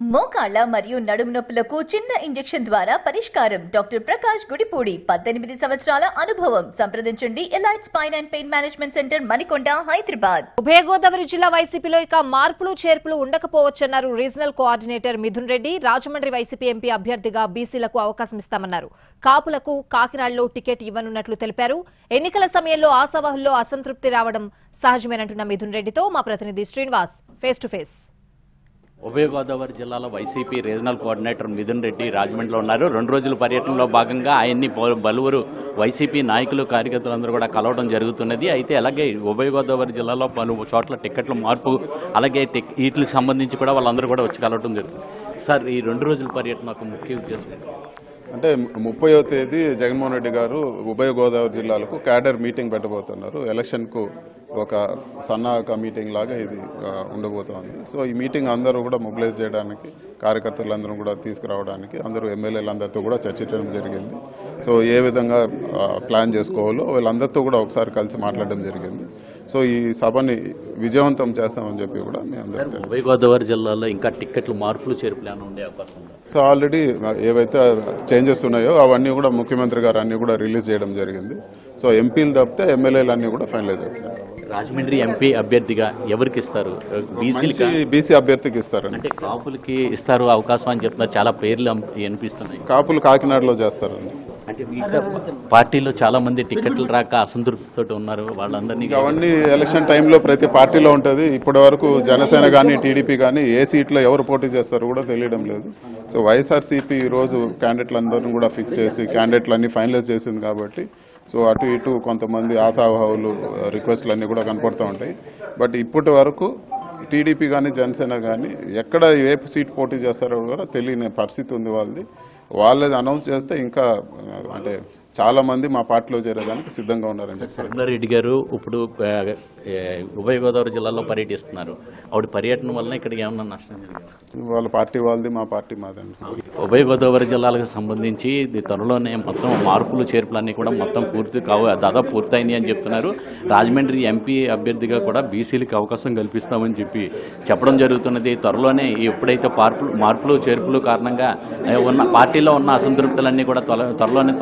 మోకాళ్ళ మరియు నడుము నొప్పులకు చిన్న ఇంజెక్షన్ ద్వారా పరిష్కారం. డాక్టర్ ప్రకాష్ గుడిపూడి 18 సంవత్సరాల అనుభవం. సంప్రదించండి elite spine and pain management centre, Manikonda, Hyderabad. ఉభయ గోదావరి జిల్లా వైసీపీలో ఇక మార్పులు చేర్పులు ఉండకపోవచ్చన్నారు regional coordinator Mithun Reddy. Rajahmundry YCP MP అభ్యర్థిగా బీసీలకు అవకాశం ఇస్తామన్నారు. కాపులకు కాకినాడలో టికెట్ ఇవ్వనున్నట్లు తెలిపారు. ఎన్నికల సమయంలో ఆశావాహుల్లో అసంతృప్తి రావడం సహజమేనంటున్న మిథున్ రెడ్డితో మా ప్రతినిధి శ్రీనివాస్ ఫేస్ టు ఫేస్. ఉభయ గోదావరి జిల్లాలో YCP regional coordinator Mithun Reddy రాజమండ్రిలో ఉన్నారు. 2 రోజుల పర్యటనలో భాగంగా ఆయన్ని పలువురు వైసీపీ నాయకులు కార్యకర్తలందరూ కూడా కలవడం జరుగుతున్నది. అయితే అలాగే ఉభయ గోదావరి జిల్లాలో పలు చోట్ల టికెట్ల మార్పు, అలాగే వీటికి సంబంధించి కూడా వాళ్ళందరూ కూడా వచ్చి కలవడం జరుగుతుంది. సార్, ఈ 2 రోజుల పర్యటన ఒక ముఖ్య ఉద్దేశం అంటే 30వ తేదీ జగన్మోహన్ రెడ్డి గారు ఉభయ గోదావరి జిల్లాలకు క్యాడర్ మీటింగ్ పెట్టబోతున్నారు. ఎలక్షన్కు ఒక సన్నాహక మీటింగ్ లాగా ఇది ఉండబోతోంది. సో ఈ మీటింగ్ అందరూ కూడా మొబిలైజ్ చేయడానికి, కార్యకర్తలందరూ కూడా తీసుకురావడానికి అందరూ ఎమ్మెల్యేలందరితో కూడా చర్చించడం జరిగింది. సో ఏ విధంగా ప్లాన్ చేసుకోవాలో వీళ్ళందరితో కూడా ఒకసారి కలిసి మాట్లాడడం జరిగింది. సో ఈ సభని విజయవంతం చేస్తామని చెప్పి కూడా మీ అందరూ ఉభయ గోదావరి జిల్లాలో ఇంకా టికెట్లు మార్పులు చేర్పులు ఉండే అవకాశం ఉంది. సో ఆల్రెడీ ఏవైతే చేంజెస్ ఉన్నాయో అవన్నీ కూడా ముఖ్యమంత్రి గారు అన్ని కూడా రిలీజ్ చేయడం జరిగింది. సో ఎంపీలు తప్పితే ఎమ్మెల్యేలు అన్ని కూడా ఫైనలైజ్ అవుతున్నాయి. రాజమండ్రి ఎంపీ అభ్యర్థిగా ఎవరికి ఇస్తారు? బీసీ అభ్యర్థికి ఇస్తారు. అంటే కాపులకి ఇస్తారు అవకాశం అని చెప్తున్నారు. చాలా పేర్లు అనిపిస్తున్నాయి. కాపులు కాకినాడలో చేస్తారండి. అంటే పార్టీలో చాలా మంది టికెట్లు రాక అసంతృప్తితో ఉన్నారు. వాళ్ళందరినీ అవన్నీ ఎలక్షన్ టైంలో ప్రతి పార్టీలో ఉంటుంది. ఇప్పటి వరకు జనసేన కానీ టీడీపీ కానీ ఏ సీట్లో ఎవరు పోటీ చేస్తారో కూడా తెలియడం లేదు. సో వైఎస్ఆర్సీపీ ఈరోజు క్యాండిడేట్లందరినీ కూడా ఫిక్స్ చేసి క్యాండిడేట్లన్నీ ఫైనలైజ్ చేసింది కాబట్టి సో అటు ఇటు కొంతమంది ఆశావాహులు రిక్వెస్ట్లు అన్నీ కూడా కనపడుతూ ఉంటాయి. బట్ ఇప్పటి వరకు టీడీపీ కానీ జనసేన కానీ ఎక్కడ ఏ సీట్ పోటీ చేస్తారో కూడా తెలియని పరిస్థితి ఉంది వాళ్ళది. వాళ్ళది అనౌన్స్ చేస్తే ఇంకా అంటే చాలా మంది మా పార్టీలో చేరేదానికి సిద్ధంగా ఉన్నారని చెప్పారు. రెడ్డి గారు ఇప్పుడు ఉభయ గోదావరి జిల్లాలో పర్యటిస్తున్నారు. ఆవిడ పర్యటన వల్ల ఇక్కడికి ఏమన్నా నష్టం జరిగింది? వాళ్ళ పార్టీ వాళ్ళది, మా పార్టీ మాదండి. ఉభయ గోదావరి జిల్లాలకు సంబంధించి త్వరలోనే మొత్తం మార్పులు చేర్పులన్నీ కూడా మొత్తం దాదాపు పూర్తయినాయి అని చెప్తున్నారు. రాజమండ్రి ఎంపీ అభ్యర్థిగా కూడా బీసీలకు అవకాశం కల్పిస్తామని చెప్పడం జరుగుతున్నది. త్వరలోనే ఎప్పుడైతే మార్పులు చేర్పులు కారణంగా ఉన్న పార్టీలో ఉన్న అసంతృప్తులన్నీ కూడా త్వరలోనే